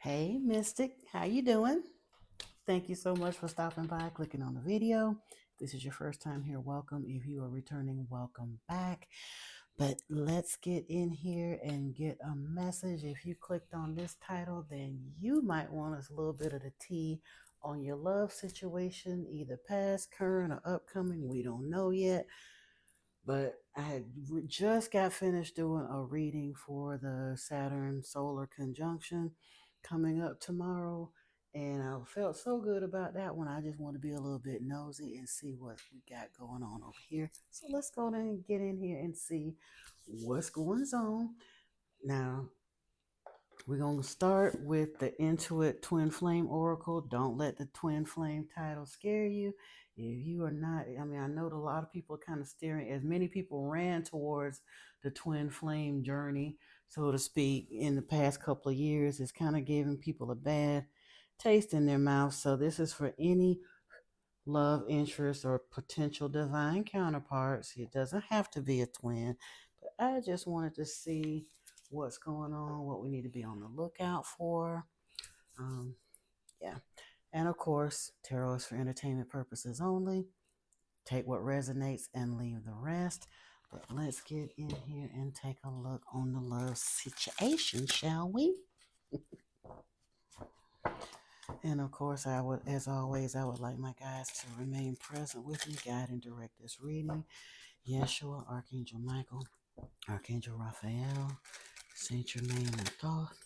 Hey, Mystic, how you doing? Thank you so much for stopping by, clicking on the video. If this is your first time here, welcome. If you are returning, welcome back. But let's get in here and get a message. If you clicked on this title, then you might want a little bit of the tea on your love situation, either past, current, or upcoming. We don't know yet. But I had just got finished doing a reading for the Saturn solar conjunction coming up tomorrow. And I felt so good about that one. I just want to be a little bit nosy and see what we got going on over here. So let's go and get in here and see what's going on. Now, we're going to start with the Intuit Twin Flame Oracle. Don't let the Twin Flame title scare you. If you are not, I know a lot of people are kind of steering, as many people ran towards the Twin Flame journey, so to speak, in the past couple of years. It's kind of giving people a bad taste in their mouth. So this is for any love interest or potential divine counterparts. It doesn't have to be a twin, but I just wanted to see what's going on, what we need to be on the lookout for. Um, yeah. And of course, tarot is for entertainment purposes only. Take what resonates and leave the rest. But let's get in here and take a look on the love situation, shall we? And of course, as always, I would like my guides to remain present with me, guide and direct this reading. Yeshua, Archangel Michael, Archangel Raphael, Saint Germain and Thoth,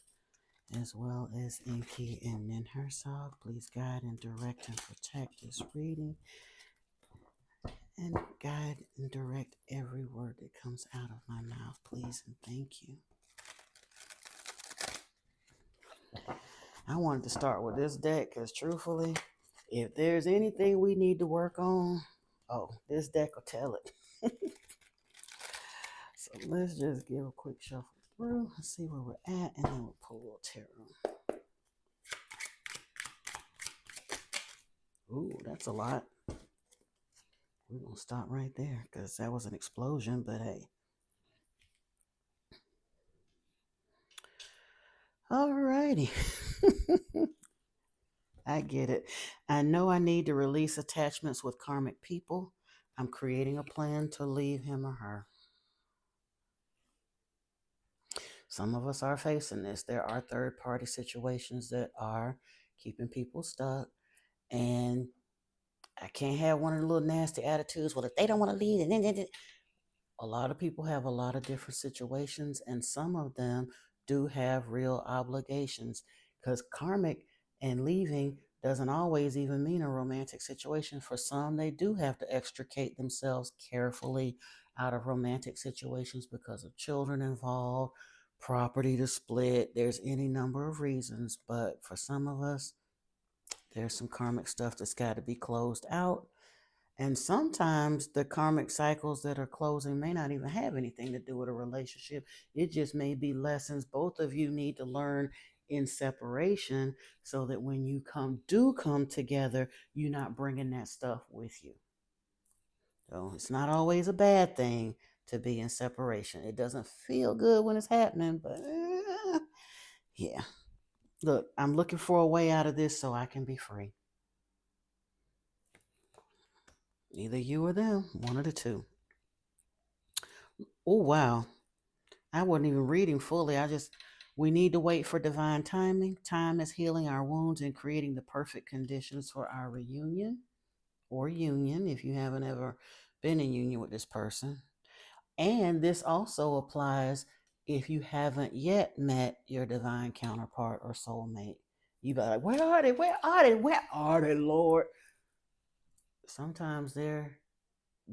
as well as Enki and Ninhursag. Please guide and direct and protect this reading, and guide and direct every word that comes out of my mouth, please, and thank you. I wanted to start with this deck because, truthfully, if there's anything we need to work on, this deck will tell it. So let's just give a quick shuffle through and see where we're at, and then we'll pull a little tarot. Ooh, that's a lot. We're going to stop right there because that was an explosion, but hey. Alrighty. I get it. I know I need to release attachments with karmic people. I'm creating a plan to leave him or her. Some of us are facing this. There are third party situations that are keeping people stuck. And I can't have one of the little nasty attitudes. Well, if they don't want to leave, then a lot of people have a lot of different situations, and some of them do have real obligations, because karmic and leaving doesn't always even mean a romantic situation. For some, they do have to extricate themselves carefully out of romantic situations because of children involved, property to split. There's any number of reasons, but for some of us, there's some karmic stuff that's got to be closed out. And sometimes the karmic cycles that are closing may not even have anything to do with a relationship. It just may be lessons both of you need to learn in separation, so that when you come together, you're not bringing that stuff with you. So it's not always a bad thing to be in separation. It doesn't feel good when it's happening, but yeah. Look, I'm looking for a way out of this so I can be free. Either you or them, one of the two. Oh, wow. I wasn't even reading fully. We need to wait for divine timing. Time is healing our wounds and creating the perfect conditions for our reunion or union if you haven't ever been in union with this person. And this also applies if you haven't yet met your divine counterpart or soulmate. You be like, where are they? Where are they? Where are they, Lord? Sometimes they're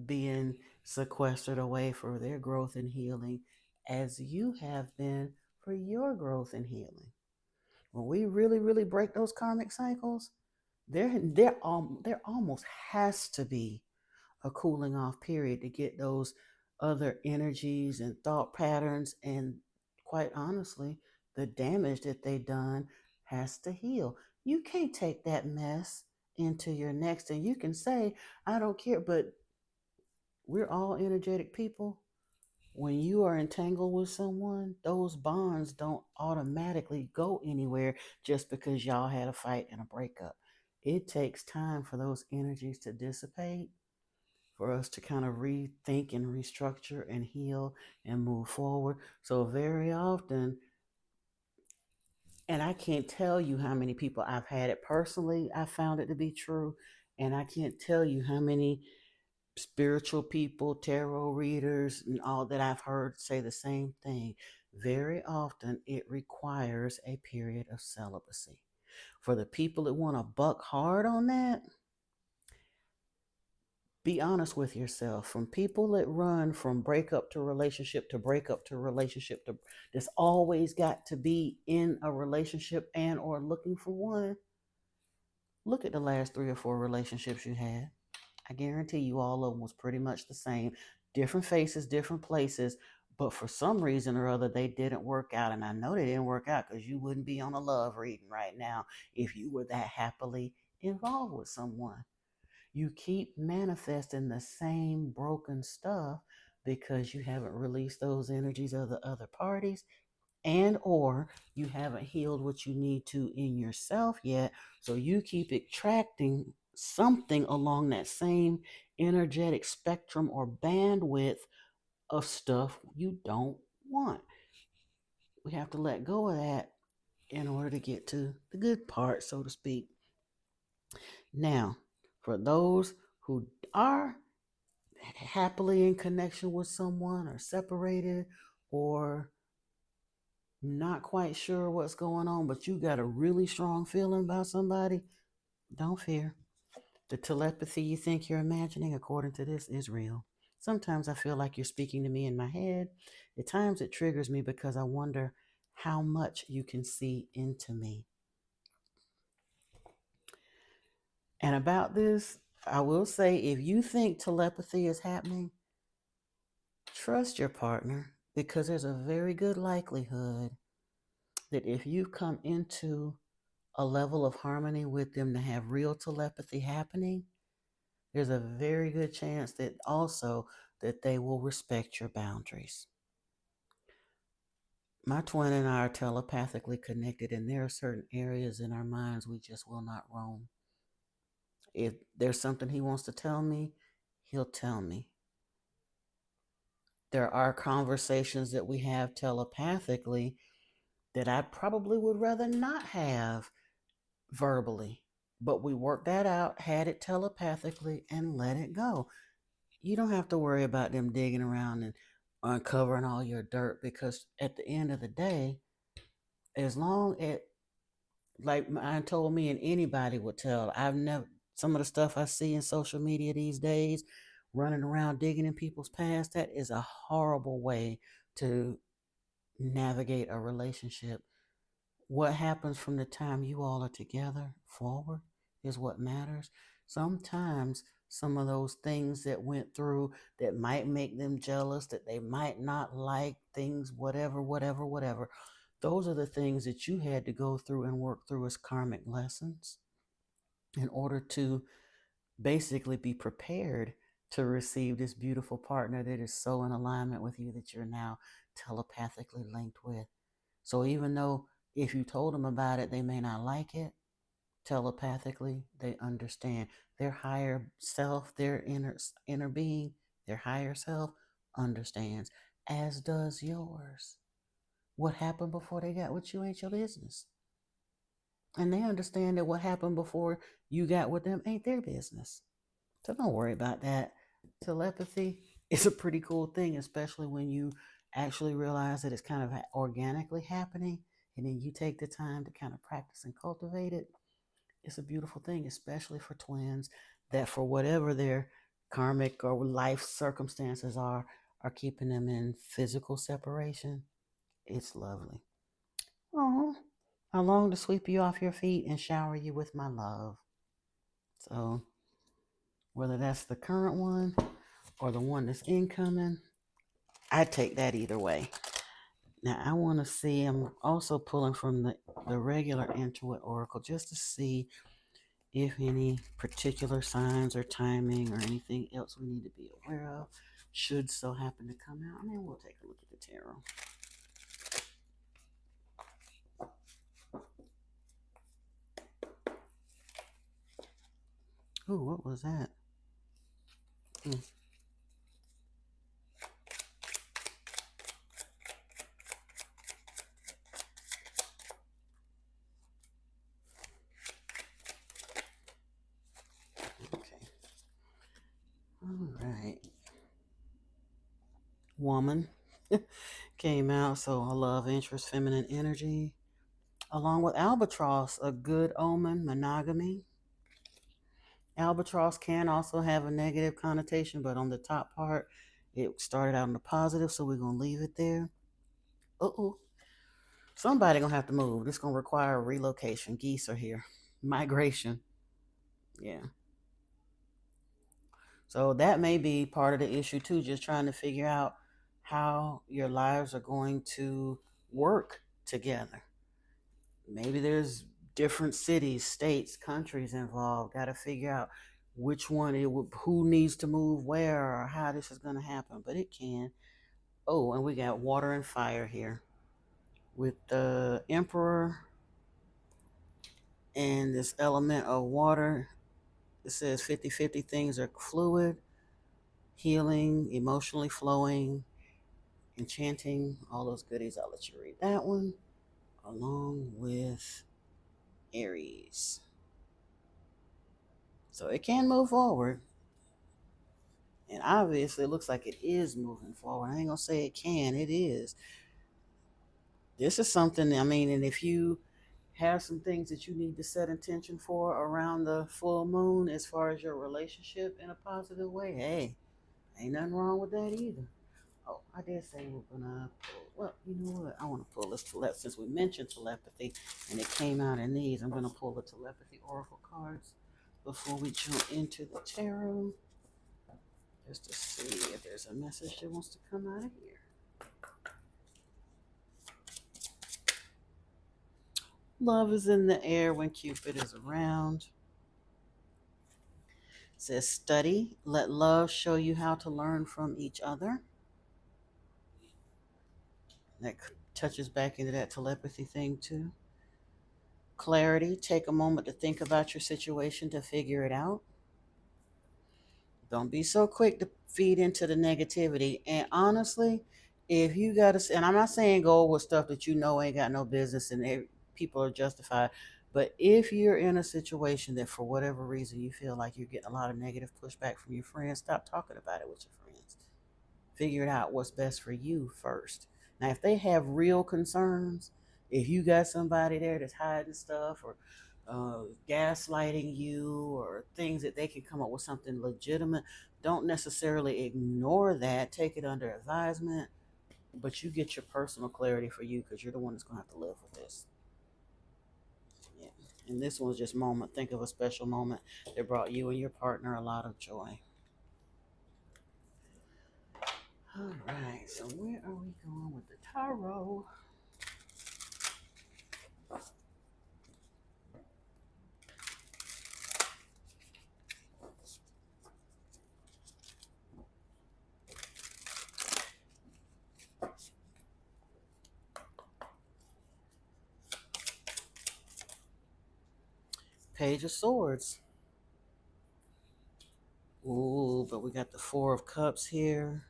being sequestered away for their growth and healing, as you have been for your growth and healing. When we really, really break those karmic cycles, there almost has to be a cooling off period to get those other energies and thought patterns, and quite honestly, the damage that they've done has to heal. You can't take that mess into your next, and you can say, I don't care, but we're all energetic people. When you are entangled with someone, those bonds don't automatically go anywhere just because y'all had a fight and a breakup. It takes time for those energies to dissipate, for us to kind of rethink and restructure and heal and move forward. So, very often, and I can't tell you how many people I've had it personally, I found it to be true. And I can't tell you how many spiritual people, tarot readers, and all that I've heard say the same thing. Very often, it requires a period of celibacy. For the people that want to buck hard on that, be honest with yourself. From people that run from breakup to relationship to breakup to relationship to that's always got to be in a relationship and or looking for one. Look at the last 3 or 4 relationships you had. I guarantee you all of them was pretty much the same. Different faces, different places, but for some reason or other they didn't work out. And I know they didn't work out because you wouldn't be on a love reading right now if you were that happily involved with someone. You keep manifesting the same broken stuff because you haven't released those energies of the other parties, and or you haven't healed what you need to in yourself yet. So you keep attracting something along that same energetic spectrum or bandwidth of stuff you don't want. We have to let go of that in order to get to the good part, so to speak. Now, for those who are happily in connection with someone or separated or not quite sure what's going on, but you got a really strong feeling about somebody, don't fear. The telepathy you think you're imagining, according to this, is real. Sometimes I feel like you're speaking to me in my head. At times it triggers me because I wonder how much you can see into me. And about this, I will say if you think telepathy is happening, trust your partner because there's a very good likelihood that if you come into a level of harmony with them to have real telepathy happening, there's a very good chance that also that they will respect your boundaries. My twin and I are telepathically connected, and there are certain areas in our minds we just will not roam. If there's something he wants to tell me, he'll tell me. There are conversations that we have telepathically that I probably would rather not have verbally. But we worked that out, had it telepathically, and let it go. You don't have to worry about them digging around and uncovering all your dirt because at the end of the day, as long as, like I told me and anybody would tell, I've never, some of the stuff I see in social media these days, running around digging in people's past, that is a horrible way to navigate a relationship. What happens from the time you all are together forward is what matters. Sometimes some of those things that went through that might make them jealous, that they might not like, things, whatever, whatever, whatever, those are the things that you had to go through and work through as karmic lessons in order to basically be prepared to receive this beautiful partner that is so in alignment with you that you're now telepathically linked with. So even though if you told them about it, they may not like it, telepathically, they understand. Their higher self, their inner being, their higher self understands, as does yours. What happened before they got with you ain't your business. And they understand that what happened before you got with them ain't their business. So don't worry about that. Telepathy is a pretty cool thing, especially when you actually realize that it's kind of organically happening and then you take the time to kind of practice and cultivate it. It's a beautiful thing, especially for twins that for whatever their karmic or life circumstances are keeping them in physical separation. It's lovely. Oh, I long to sweep you off your feet and shower you with my love. So whether that's the current one or the one that's incoming, I take that either way. Now I want to see, I'm also pulling from the regular Intuit Oracle just to see if any particular signs or timing or anything else we need to be aware of. should so happen to come out. And then we'll take a look at the tarot. Ooh, what was that? Hmm. Okay. All right. Woman came out, so a love interest, feminine energy. Along with albatross, a good omen, monogamy. Albatross can also have a negative connotation, but on the top part, it started out in the positive, so we're gonna leave it there. Uh-oh. Somebody gonna have to move. This gonna require a relocation. Geese are here. Migration. Yeah. So that may be part of the issue too, just trying to figure out how your lives are going to work together. Maybe there's different cities, states, countries involved. Got to figure out which one it would, who needs to move where, or how this is going to happen. But it can. Oh, and we got water and fire here with the Emperor and this element of water. It says 50-50 things are fluid, healing, emotionally flowing, enchanting, all those goodies. I'll let you read that one along with Aries. So it can move forward. And obviously, it looks like it is moving forward. I ain't going to say it can, it is. This is something, I mean, and if you have some things that you need to set intention for around the full moon as far as your relationship in a positive way, hey, ain't nothing wrong with that either. Oh, I did say we're gonna pull. Well, you know what? I want to pull this telepathy since we mentioned telepathy, and it came out in these. I'm gonna pull the telepathy oracle cards before we jump into the tarot, just to see if there's a message that wants to come out of here. Love is in the air when Cupid is around. It says study. Let love show you how to learn from each other. That touches back into that telepathy thing too. Clarity. Take a moment to think about your situation to figure it out. Don't be so quick to feed into the negativity. And honestly, if you got to, and I'm not saying go with stuff that you know ain't got no business and people are justified, but if you're in a situation that for whatever reason you feel like you're getting a lot of negative pushback from your friends, stop talking about it with your friends. Figure it out what's best for you first. Now, if they have real concerns, if you got somebody there that's hiding stuff or gaslighting you or things that they can come up with something legitimate, don't necessarily ignore that. Take it under advisement, but you get your personal clarity for you because you're the one that's going to have to live with this. Yeah. And this one's just moment. Think of a special moment that brought you and your partner a lot of joy. All right, so where are we going with the tarot? Page of Swords. Ooh, but we got the Four of Cups here,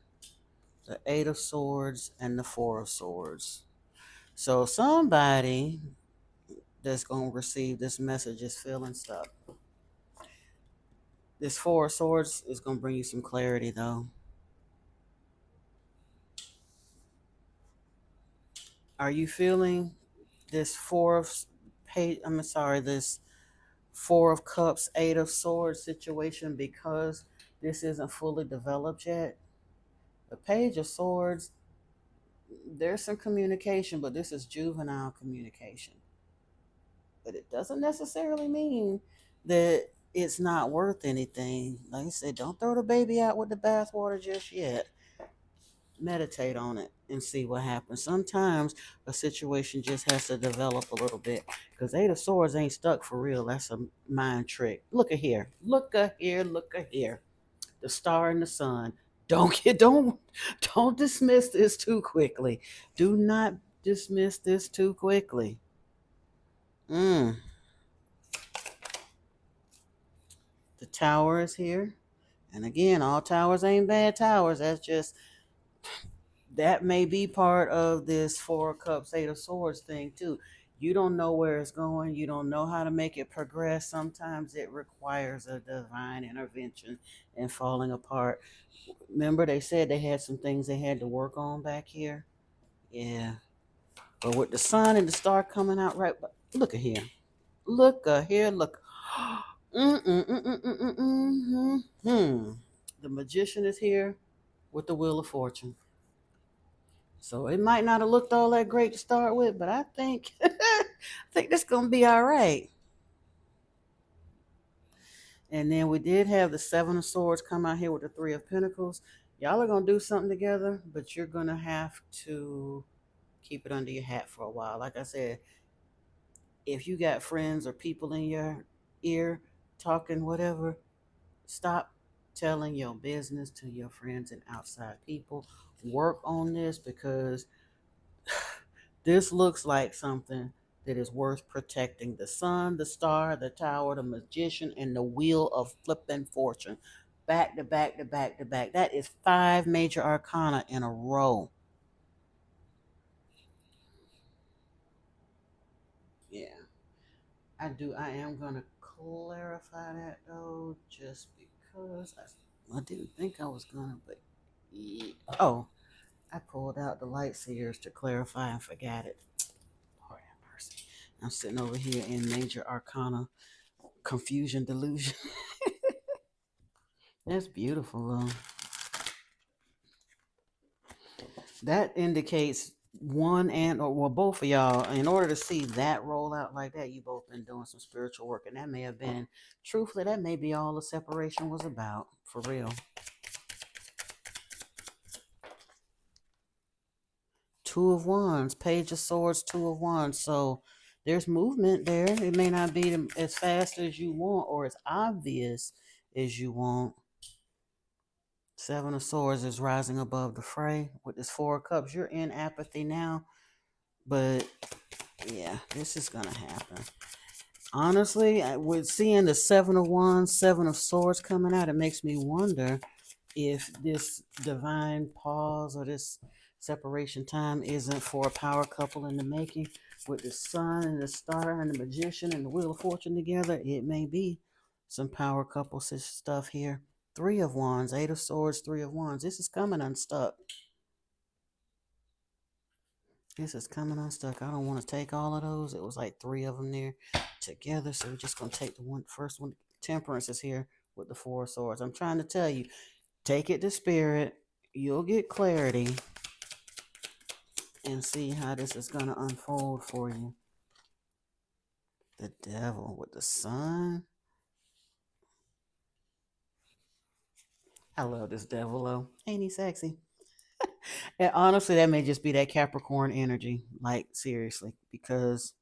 the Eight of Swords, and the Four of Swords. So somebody that's going to receive this message is feeling stuck. This Four of Swords is going to bring you some clarity, though. Are you feeling this this Four of Cups, Eight of Swords situation because this isn't fully developed yet? The Page of Swords, there's some communication, but this is juvenile communication. But it doesn't necessarily mean that it's not worth anything. Like I said, don't throw the baby out with the bathwater just yet. Meditate on it and see what happens. Sometimes a situation just has to develop a little bit because Eight of Swords ain't stuck for real. That's a mind trick. Look at here. Look at here. Look at here. The star and the sun. Don't dismiss this too quickly. Do not dismiss this too quickly. Mm, the tower is here. And again, all towers ain't bad towers. That's just that may be part of this four of cups, eight of swords thing too. You don't know where it's going. You don't know how to make it progress. Sometimes it requires a divine intervention and falling apart. Remember, they said they had some things they had to work on back here. Yeah, but with the sun and the star coming out right, look at here. Look at here. Look. Mm. The magician is here with the wheel of fortune. So it might not have looked all that great to start with, but I think I think this gonna be all right. And then we did have the seven of swords come out here with the three of pentacles. Y'all are gonna do something together, but you're gonna have to keep it under your hat for a while. Like I said, if you got friends or people in your ear talking whatever, stop telling your business to your friends and outside people. Work on this because this looks like something that is worth protecting. The sun, the star, the tower, the magician, and the wheel of flipping fortune. Back to back to back to back. That is five major arcana in a row. Yeah, I do. I am going to clarify that though, just because I didn't think I was going to, but yeah. Oh, I pulled out the light seers to clarify and forgot it. Lord have mercy. I'm sitting over here in major arcana confusion delusion. That's beautiful though. That indicates one and or well both of y'all, in order to see that roll out like that, you both been doing some spiritual work. And that may have been, truthfully, that may be all the separation was about, for real. Two of Wands, Page of Swords, Two of Wands. So there's movement there. It may not be as fast as you want or as obvious as you want. Seven of Swords is rising above the fray. With this Four of Cups, you're in apathy now. But yeah, this is going to happen. Honestly, with seeing the Seven of Wands, Seven of Swords coming out, it makes me wonder if this divine pause or this separation time isn't for a power couple in the making. With the sun and the star and the magician and the wheel of fortune together, it may be some power couple stuff here. Three of Wands, Eight of Swords, Three of Wands. This is coming unstuck. This is coming unstuck. I don't want to take all of those. It was like three of them there together. So we're just going to take the first one. Temperance is here with the Four of Swords. I'm trying to tell you, take it to spirit. You'll get clarity and see how this is going to unfold for you. The Devil with the sun. I love this devil though. Ain't he sexy? And honestly, that may just be that Capricorn energy. Like, seriously. Because,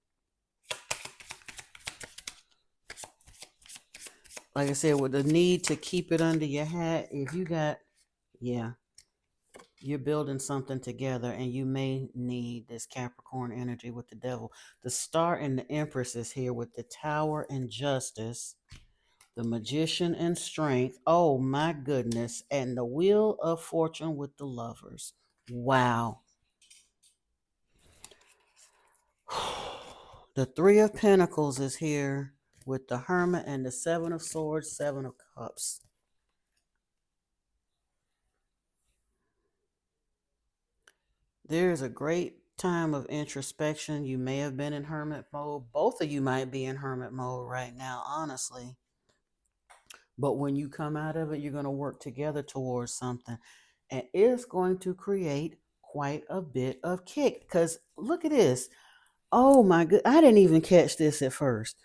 like I said, with the need to keep it under your hat, if you got, yeah, you're building something together and you may need this Capricorn energy with the devil. The Star and the Empress is here with the Tower and Justice, the Magician and Strength. Oh my goodness. And the Wheel of Fortune with the Lovers. Wow. The Three of Pentacles is here with the Hermit and the Seven of Swords, Seven of Cups. There is a great time of introspection. You may have been in hermit mode. Both of you might be in hermit mode right now, honestly. But when you come out of it, you're going to work together towards something. And it's going to create quite a bit of kick. Because look at this. Oh my good. I didn't even catch this at first.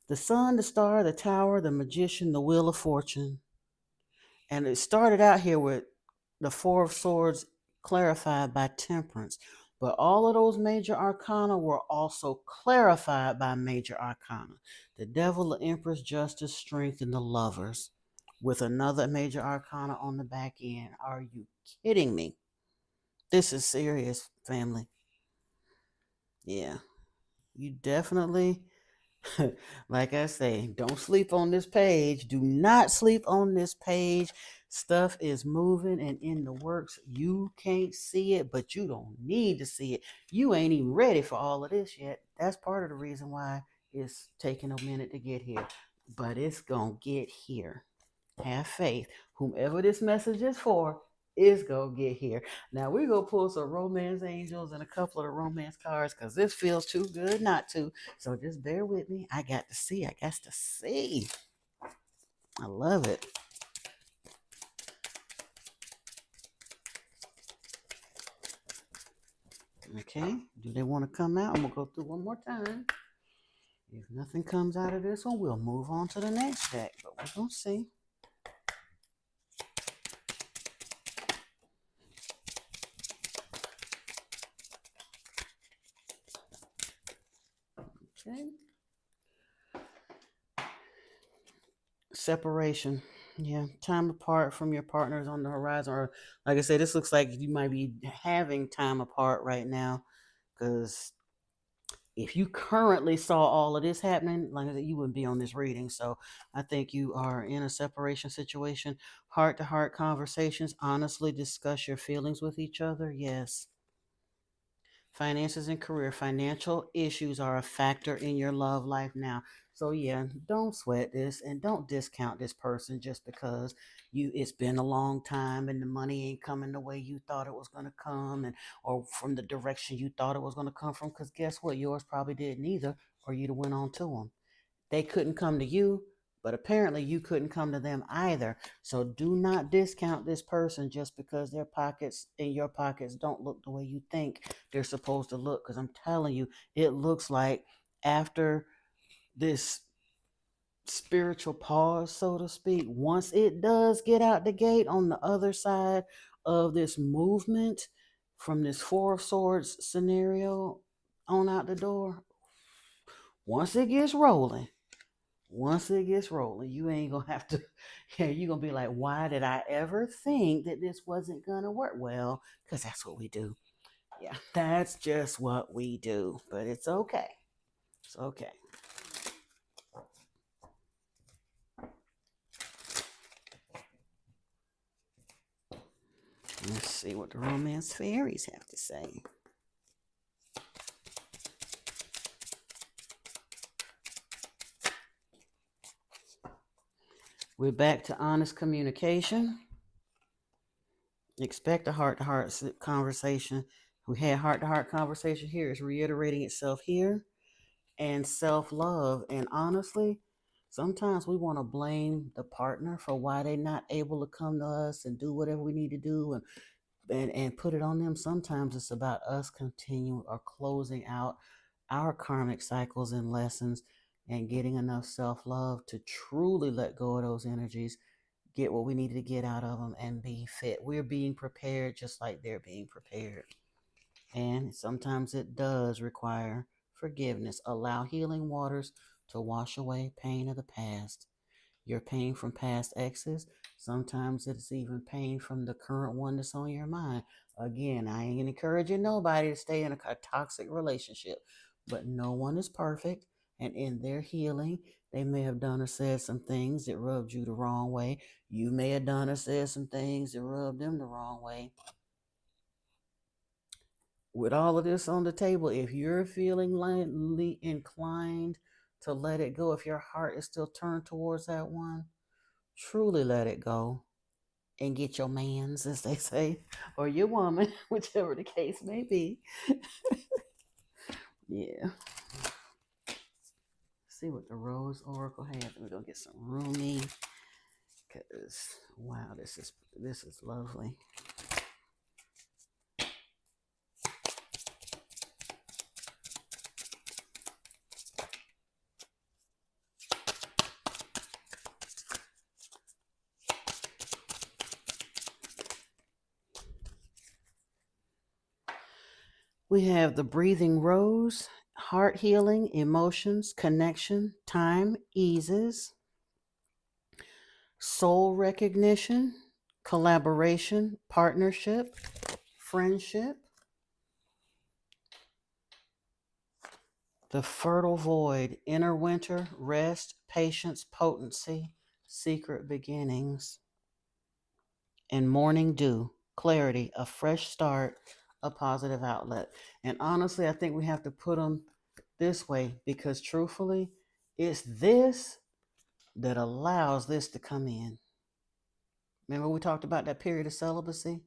The sun, the star, the tower, the magician, the wheel of fortune. And it started out here with the Four of Swords clarified by temperance. But all of those major arcana were also clarified by major arcana. The devil, the empress, justice, strength, and the lovers. with another major arcana on the back end. Are you kidding me? This is serious, family. Yeah, you definitely, like I say, don't sleep on this page. Do not sleep on this page. Stuff is moving and in the works. You can't see it, but you don't need to see it. You ain't even ready for all of this yet. That's part of the reason why it's taking a minute to get here. But it's going to get here. Have faith. Whomever this message is for is going to get here. Now, we're going to pull some romance angels and a couple of the romance cards because this feels too good not to. So just bear with me. I got to see. I got to see. I love it. Okay. Do they want to come out? I'm going to go through one more time. If nothing comes out of this one, we'll move on to the next deck. But we're going to see. Okay. Separation. Yeah, time apart from your partners on the horizon. Or, like I said, this looks like you might be having time apart right now. Because if you currently saw all of this happening, like I said, you wouldn't be on this reading. So I think you are in a separation situation. Heart to heart conversations. Honestly discuss your feelings with each other. Yes. Finances and career. Financial issues are a factor in your love life now. So yeah, don't sweat this and don't discount this person just because it's been a long time and the money ain't coming the way you thought it was going to come, and or from the direction you thought it was going to come from, cuz guess what? Yours probably didn't either, or you'd have went on to them. They couldn't come to you, but apparently you couldn't come to them either. So do not discount this person just because their pockets and your pockets don't look the way you think they're supposed to look. Because I'm telling you, it looks like after this spiritual pause, so to speak, once it does get out the gate on the other side of this movement from this Four of Swords scenario on out the door, once it gets rolling, you ain't gonna have to, yeah, you're gonna be like, why did I ever think that this wasn't gonna work? Well, because that's what we do. Yeah, that's just what we do. But it's okay. It's okay. Let's see what the romance fairies have to say. We're back to honest communication. Expect a heart-to-heart conversation. We had heart-to-heart conversation here. It's reiterating itself here. And self-love. And honestly, sometimes we want to blame the partner for why they're not able to come to us and do whatever we need to do, and put it on them. Sometimes it's about us continuing or closing out our karmic cycles and lessons and getting enough self-love to truly let go of those energies, get what we needed to get out of them, and be fit. We're being prepared just like they're being prepared. And sometimes it does require forgiveness. Allow healing waters to wash away pain of the past. Your pain from past exes. Sometimes it's even pain from the current one that's on your mind. Again, I ain't encouraging nobody to stay in a toxic relationship, but no one is perfect. And in their healing, they may have done or said some things that rubbed you the wrong way. You may have done or said some things that rubbed them the wrong way. With all of this on the table, if you're feeling inclined to let it go, if your heart is still turned towards that one, truly let it go and get your mans, as they say, or your woman, whichever the case may be. Yeah. See what the Rose Oracle has. We're gonna get some Rumi, because wow, this is lovely. We have the Breathing Rose, heart healing, emotions, connection, time eases. soul recognition, collaboration, partnership, friendship, the fertile void, inner winter, rest, patience, potency, secret beginnings, and morning dew, clarity, a fresh start, a positive outlet. And honestly, I think we have to put them this way because truthfully, it's this that allows this to come in. Remember, we talked about that period of celibacy?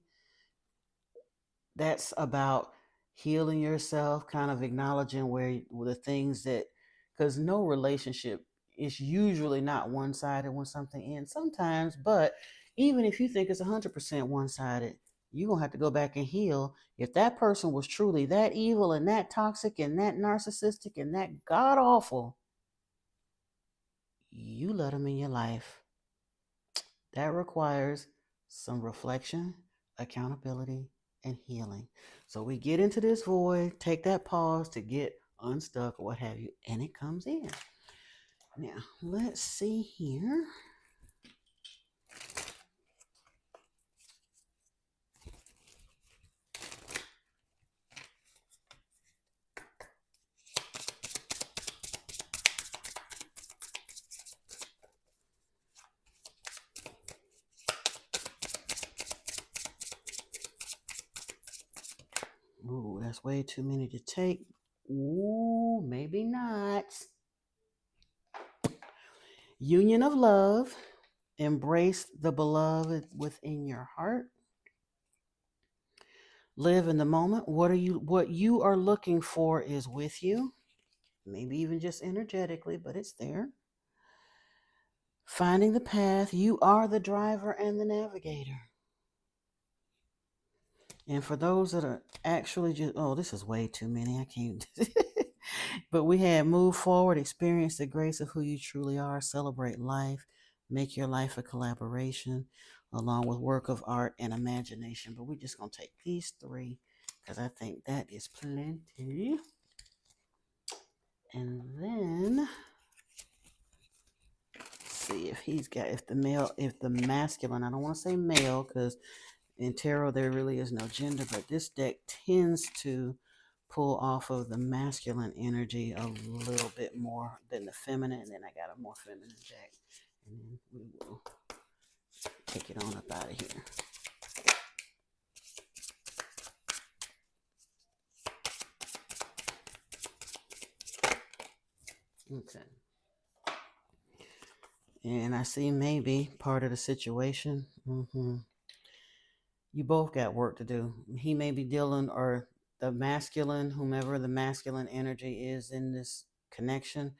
That's about healing yourself, kind of acknowledging where the things that, because no relationship is usually not one sided when something ends sometimes, but even if you think it's 100% one sided, you're going to have to go back and heal. If that person was truly that evil and that toxic and that narcissistic and that god awful, you let them in your life. That requires some reflection, accountability, and healing. So we get into this void, take that pause to get unstuck or what have you, and it comes in. Now, let's see here. Ooh, that's way too many to take. Ooh, maybe not. Union of love. Embrace the beloved within your heart. Live in the moment. What you are looking for is with you. Maybe even just energetically, but it's there. Finding the path. You are the driver and the navigator. And for those that are actually just, oh, this is way too many. I can't. But we had move forward, experience the grace of who you truly are, celebrate life, make your life a collaboration, along with work of art and imagination. But we're just going to take these three because I think that is plenty. And then see if he's got, if the masculine, I don't want to say male because in tarot there really is no gender, but this deck tends to pull off of the masculine energy a little bit more than the feminine. And then I got a more feminine deck, and then we will take it on up out of here. Okay. And I see maybe part of the situation. You both got work to do. He may be dealing, or the masculine, whomever the masculine energy is in this connection,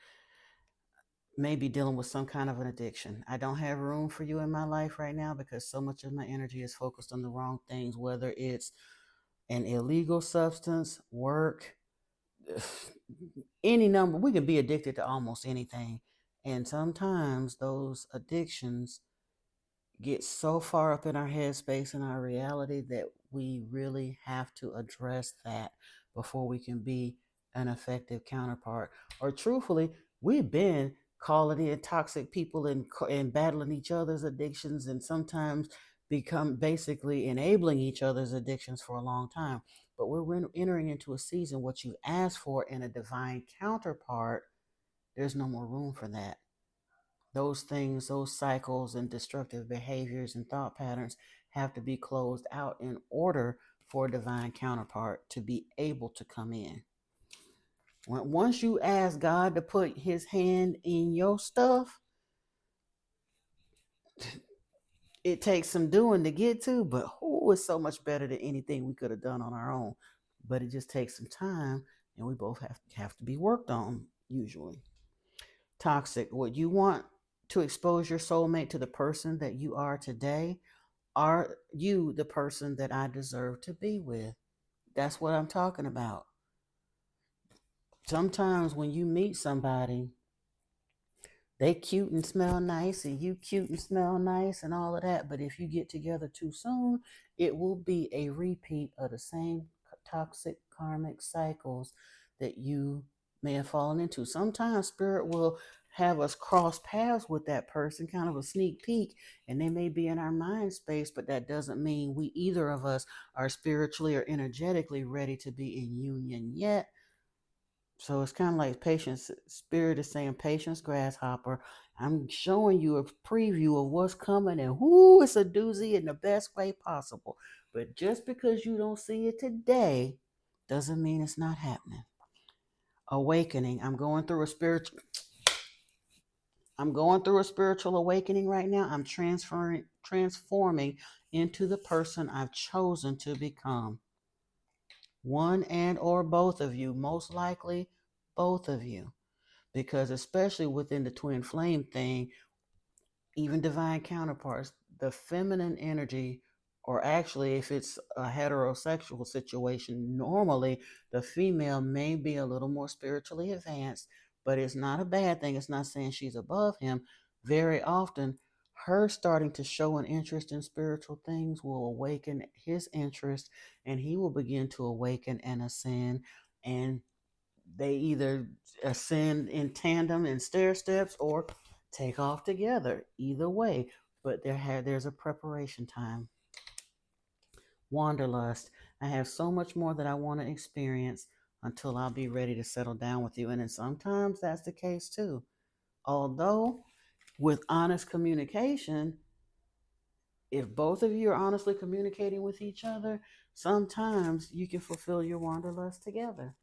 may be dealing with some kind of an addiction. I don't have room for you in my life right now because so much of my energy is focused on the wrong things, whether it's an illegal substance, work, any number. We can be addicted to almost anything. And sometimes those addictions get so far up in our headspace and our reality that we really have to address that before we can be an effective counterpart. Or truthfully, we've been calling in toxic people and battling each other's addictions and sometimes become basically enabling each other's addictions for a long time. But we're entering into a season, what you asked for in a divine counterpart, there's no more room for that. Those things, those cycles and destructive behaviors and thought patterns have to be closed out in order for a divine counterpart to be able to come in. Once you ask God to put his hand in your stuff, it takes some doing to get to, but it's so much better than anything we could have done on our own. But it just takes some time, and we both have to be worked on usually. Toxic. What you want to expose your soulmate to the person that you are today. Are you the person that I deserve to be with? That's what I'm talking about. Sometimes when you meet somebody, they cute and smell nice, and you cute and smell nice, and all of that. But if you get together too soon, it will be a repeat of the same toxic karmic cycles that you may have fallen into. Sometimes spirit will have us cross paths with that person, kind of a sneak peek, and they may be in our mind space, but that doesn't mean we either of us are spiritually or energetically ready to be in union yet. So it's kind of like patience. Spirit is saying, patience, grasshopper. I'm showing you a preview of what's coming, and whoo, it's a doozy in the best way possible. But just because you don't see it today doesn't mean it's not happening. Awakening. I'm going through a spiritual awakening right now. I'm transforming into the person I've chosen to become. One and or both of you, most likely both of you, because especially within the twin flame thing, even divine counterparts, the feminine energy, or actually, if it's a heterosexual situation, normally the female may be a little more spiritually advanced, but it's not a bad thing. It's not saying she's above him. Very often, her starting to show an interest in spiritual things will awaken his interest, and he will begin to awaken and ascend. And they either ascend in tandem in stair steps or take off together. Either way, but there's a preparation time. Wanderlust. I have so much more that I want to experience until I'll be ready to settle down with you. And then sometimes that's the case too. Although, with honest communication, if both of you are honestly communicating with each other, sometimes you can fulfill your wanderlust together.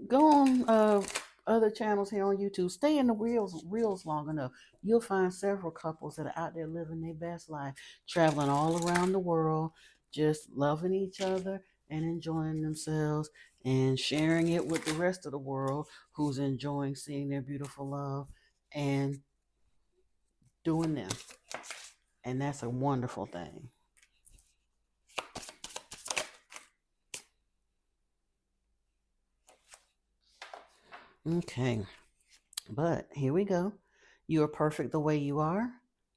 Go on other channels here on YouTube. Stay in the reels long enough. You'll find several couples that are out there living their best life, traveling all around the world, just loving each other and enjoying themselves and sharing it with the rest of the world who's enjoying seeing their beautiful love and doing them. And that's a wonderful thing. Okay. But here we go. You are perfect the way you are.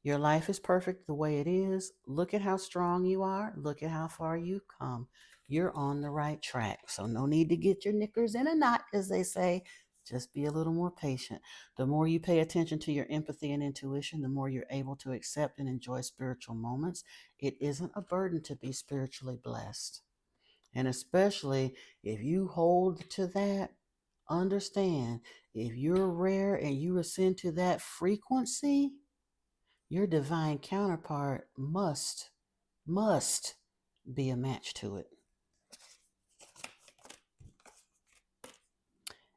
Your life is perfect the way it is. Look at how strong you are. Look at how far you've come. You're on the right track. So, no need to get your knickers in a knot, as they say. Just be a little more patient. The more you pay attention to your empathy and intuition, the more you're able to accept and enjoy spiritual moments. It isn't a burden to be spiritually blessed. And especially if you hold to that, understand if you're rare and you ascend to that frequency, your divine counterpart must be a match to it.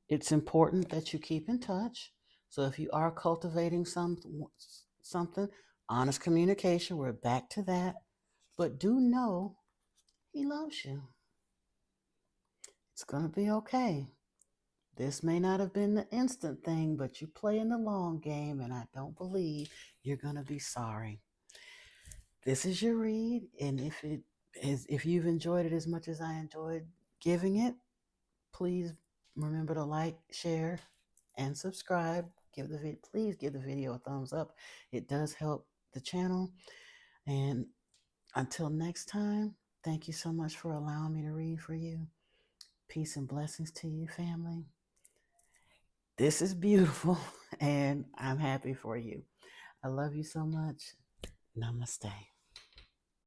It's important that you keep in touch. So if you are cultivating something, honest communication, we're back to that. But do know he loves you. It's going to be okay. This may not have been the instant thing, but you play in the long game, and I don't believe you're going to be sorry. This is your read, and if you've enjoyed it as much as I enjoyed giving it, please remember to like, share, and subscribe. Please give the video a thumbs up. It does help the channel. And until next time, thank you so much for allowing me to read for you. Peace and blessings to you, family. This is beautiful, and I'm happy for you. I love you so much. Namaste.